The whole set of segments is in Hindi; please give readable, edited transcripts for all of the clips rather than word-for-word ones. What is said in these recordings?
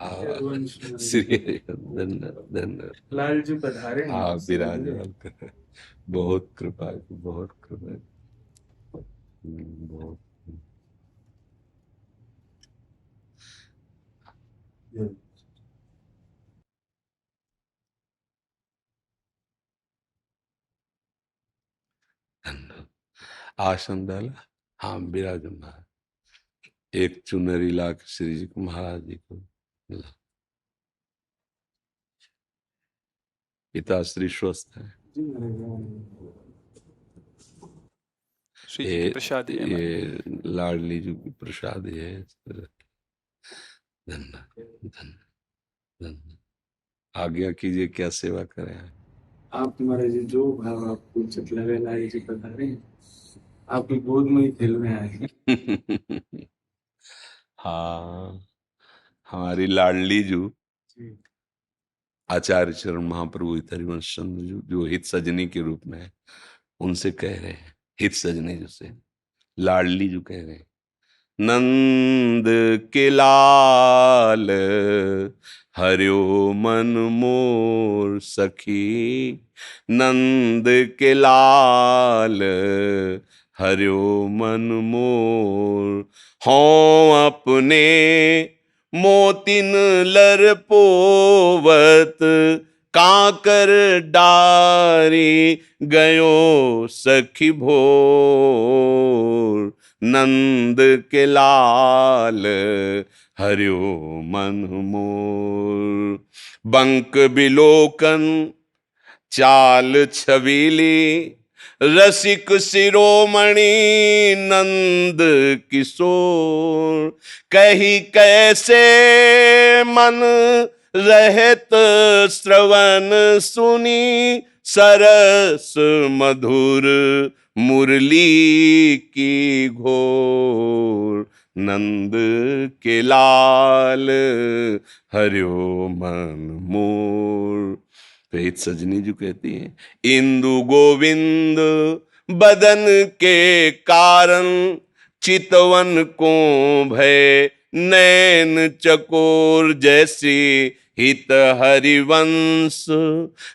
श्री धन्यवाद। लाल जी पधारे हैं। हाँ, विराजमान कर, बहुत कृपा है, बहुत कृपा है। बहुत धन्यवाद। आसन डाला। हाँ, विराजमान। एक चुनरी ला के श्री जी को, महाराज जी को मिला। पिताश्री स्वस्थ है। श्री जी की प्रसादी है हमारी। ये लाडली जी की प्रसादी है। धन्यवाद, धन्यवाद, धन्यवाद। आज्ञा कीजिए, क्या सेवा करें। आप महाराज जी जो भाव आपको उचित लगे, लाल जी पधारे हैं। आपकी गोद में ही खेलने आए हैं। हाँ, हमारी लाडली जो आचार्य चरण महाप्रभु हरिवंश चंद्र जो हित सजनी के रूप में है, उनसे कह रहे हैं, हित सजनी जो से लाडली जो कह रहे हैं, नंद के लाल हरियो मन मोर सखी, नंद के लाल हरियो मन मोर, हों अपने मोतिन लर पोवत, काकर डारी गयो सखी भोर, नंद के लाल हरियो मन मोर, बंक बिलोकन चाल छबीली, रसिक शिरोमणि नंद किशोर, कही कैसे मन रहत श्रवण सुनी, सरस मधुर मुरली की घोर, नंद के लाल हरियो मन मोर। तो हित सजनी जी कहती हैं, इंदु गोविंद बदन के कारण, चितवन को भय नैन चकोर, जैसे हित हरिवंश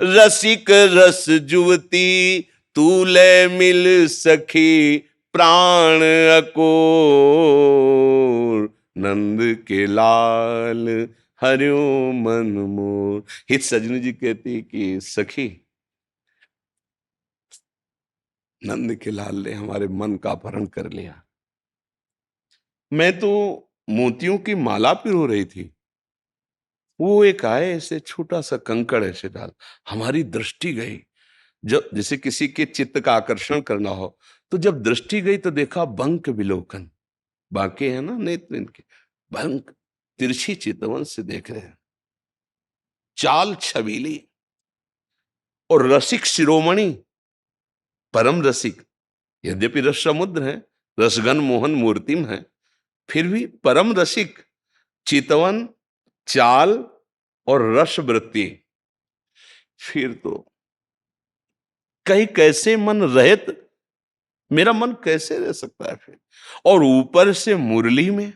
रसिक रस जुवती, तूले मिल सखी प्राण अकोर, नंद के लाल हरियो मन मोर। हित सजनी जी कहती कि सखी, नंद के लाल ने हमारे मन का अपहरण कर लिया। मैं तो मोतियों की माला पिरो रही थी, वो एक आए ऐसे छोटा सा कंकड़ ऐसे डाल, हमारी दृष्टि गई। जब जैसे किसी के चित्त का आकर्षण करना हो, तो जब दृष्टि गई तो देखा बंक विलोकन, बाके है ना नेत्र इनके, बंक तिरछी चितवन से देख रहे हैं, चाल छबीली और रसिक शिरोमणि, परम रसिक। यद्यपि रस समुद्र है, रसगन मोहन मूर्तिम है, फिर भी परम रसिक, चितवन, चाल और रस वृत्ति। फिर तो कहीं कैसे मन रहत, मेरा मन कैसे रह सकता है फिर। और ऊपर से मुरली में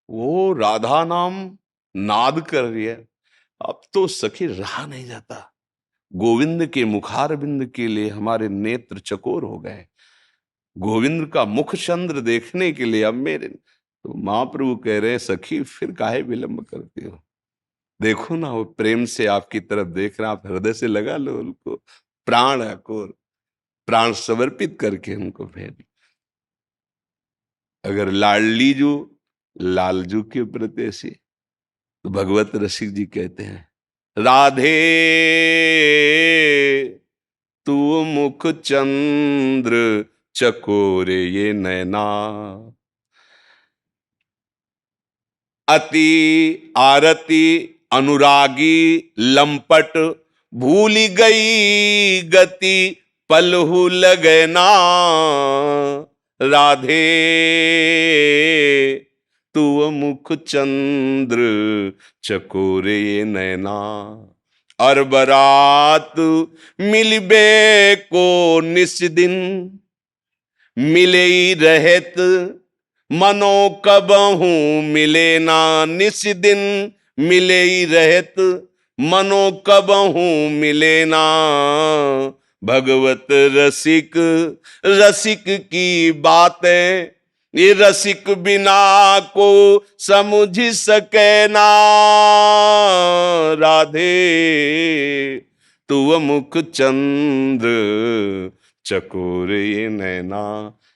वो राधा नाम नाद कर रही है, अब तो सखी रहा नहीं जाता। गोविंद के मुखार बिंद के लिए हमारे नेत्र चकोर हो गए, गोविंद का मुख चंद्र देखने के लिए अब मेरे। तो महाप्रभु कह रहे हैं, सखी फिर काहे विलंब करती हो, देखो ना वो प्रेम से आपकी तरफ देख रहा, आप हृदय से लगा लो उनको, प्राण अकोर, प्राण समर्पित करके उनको भेज। अगर लाडली जो लालजू के प्रति ऐसी, तो भगवत रसिक जी कहते हैं, राधे तू मुख चंद्र चकोरे ये नैना, अति आरती अनुरागी लंपट, भूल गई गति पलहु लगना, राधे तू मुख चंद्र चकोरे नैना, और बरात मिलबे को निस दिन, मिले रहत मनो कबहू मिले ना निस दिन, मिले ही रहत मनो कबहू मिले ना। भगवत रसिक रसिक की बातें ये रसिक बिना को समझ सके ना। राधे तू मुख चंद्र चकोर ये नैना।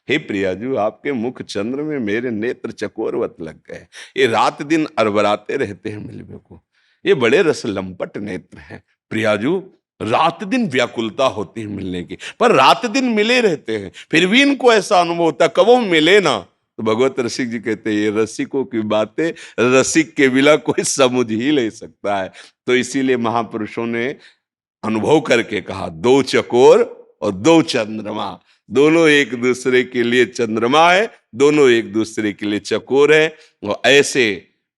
हे प्रियाजू, आपके मुख चंद्र में मेरे नेत्र चकोरवत लग गए। ये रात दिन अरबराते रहते हैं मिलवे को। ये बड़े रस लंपट नेत्र हैं प्रियाजू। रात दिन व्याकुलता होती है मिलने की, पर रात दिन मिले रहते हैं, फिर भी इनको ऐसा अनुभव होता कब वो मिले ना। तो भगवत रसिक जी कहते हैं ये रसिकों की बातें रसिक के बिना कोई समझ ही नहीं सकता है। तो इसीलिए महापुरुषों ने अनुभव करके कहा, दो चकोर और दो चंद्रमा, दोनों एक दूसरे के लिए चंद्रमा है, दोनों एक दूसरे के लिए चकोर है। और ऐसे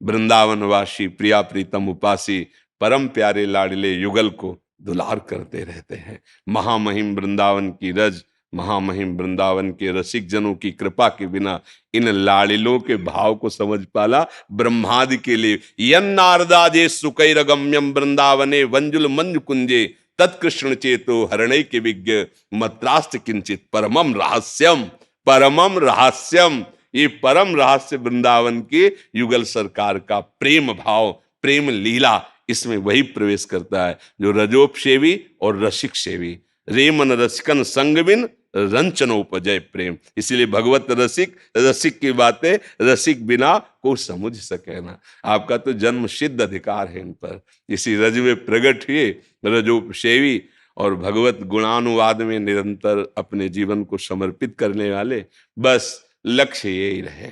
वृंदावनवासी प्रिया प्रीतम उपासी परम प्यारे लाडले युगल को दुलार करते रहते हैं। महामहिम वृंदावन की रज, महामहिम वृंदावन के रसिक जनों की कृपा के बिना इन लाड़िलों के भाव को समझ पाला ब्रह्मादि के लिए। यन नारदाजे सुकैरगम्यम वृंदावने वंजुल मंजु कुंजे तत्कृष्ण चेतो हरणै के विज्ञ मत्रास्त किंचित परमम रहस्यम। परमम रहस्यम, ये परम रहस्य वृंदावन के युगल सरकार का प्रेम भाव, प्रेम लीला, इसमें वही प्रवेश करता है जो रजोपसेवी और रसिक सेवी। रेमन रसिकन संग बिन रंचनोपजय प्रेम। इसलिए भगवत रसिक रसिक की बातें रसिक बिना को समझ सके ना। आपका तो जन्म सिद्ध अधिकार है इन पर। इसी रज में प्रकट हुए रजोपसेवी और भगवत गुणानुवाद में निरंतर अपने जीवन को समर्पित करने वाले। बस लक्ष्य यही रहे,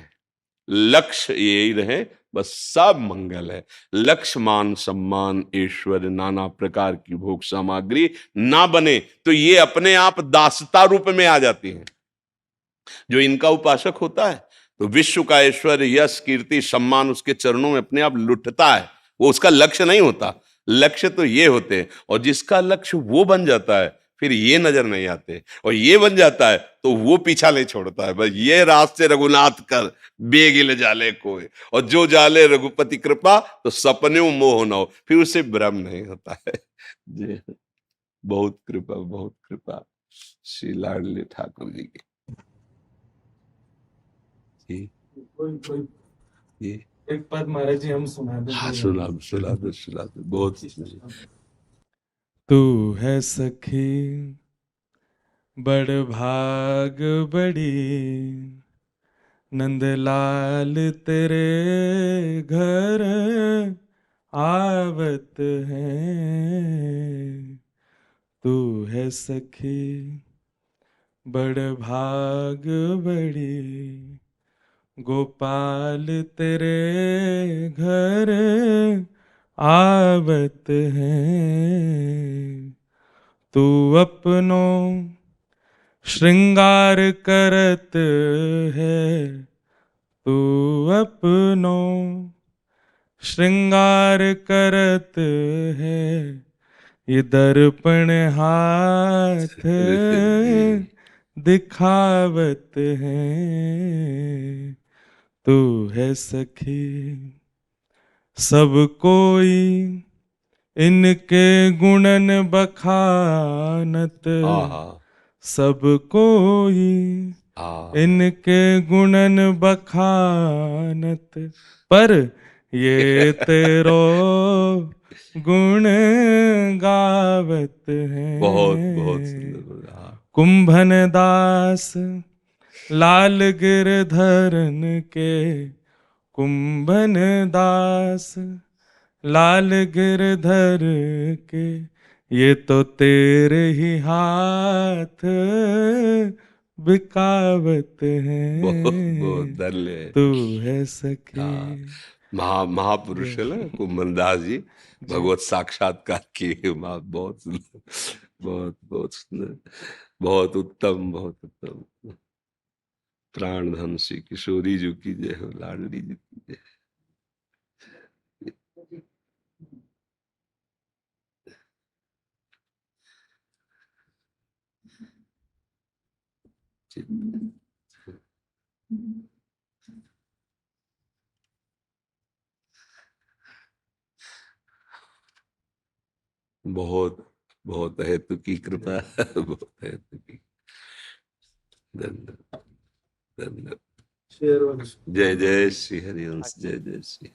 लक्ष्य यही रहे, बस सब मंगल है। लक्ष्य मान सम्मान ऐश्वर्य नाना प्रकार की भोग सामग्री ना बने तो ये अपने आप दासता रूप में आ जाती हैं। जो इनका उपासक होता है तो विश्व का ऐश्वर्य यश कीर्ति सम्मान उसके चरणों में अपने आप लुटता है, वो उसका लक्ष्य नहीं होता। लक्ष्य तो ये होते हैं, और जिसका लक्ष्य वो बन जाता है फिर ये नजर नहीं आते, और ये बन जाता है तो वो पीछा नहीं छोड़ता है। बस ये रास्ते रघुनाथ कर बेगिल जाले कोई, और जो जाले रघुपति कृपा तो सपने मोह न हो, फिर उसे भ्रम नहीं होता है। जी, बहुत कृपा, बहुत कृपा श्री लाडले ठाकुर जी की। जी कोई कोई जी, एक पद महाराज जी हम सुना दें। हाँ सुना सुना दो सुना दो, बहुत। तू है सखी बड़ भाग बड़ी, नंदलाल तेरे घर आवत है। तू है सखी बड़ भाग बड़ी, गोपाल तेरे घर आवत है। तू अपनो श्रृंगार करत है, तू अपनो श्रृंगार करत है। ये दर्पण हाथ दिखावत है। तू है सखी सब कोई इनके गुणन बखानत, सब कोई इनके गुणन बखानत, पर ये तेरो गुण गावत है। बहुत बहुत सुंदर। कुंभन दास लाल गिरधरन के, कुंभन दास लाल गिरधर के, ये तो तेरे ही हाथ बिकावत है। बहुत धन्य। तू है सखी। महापुरुष है ना कुंभनदास जी, भगवत साक्षात्कार किए। बहुत सुंदर, बहुत बहुत सुंदर, बहुत उत्तम, बहुत उत्तम। प्राण धन श्री किशोरी जी की जय हो, लाडली जी की जय। बहुत बहुत है तुकी कृपा, बहुत है तुकी। धन्यवाद, धन्यवाद। शेयर वाला। जय जय श्री हरिवंश, जय जय श्री।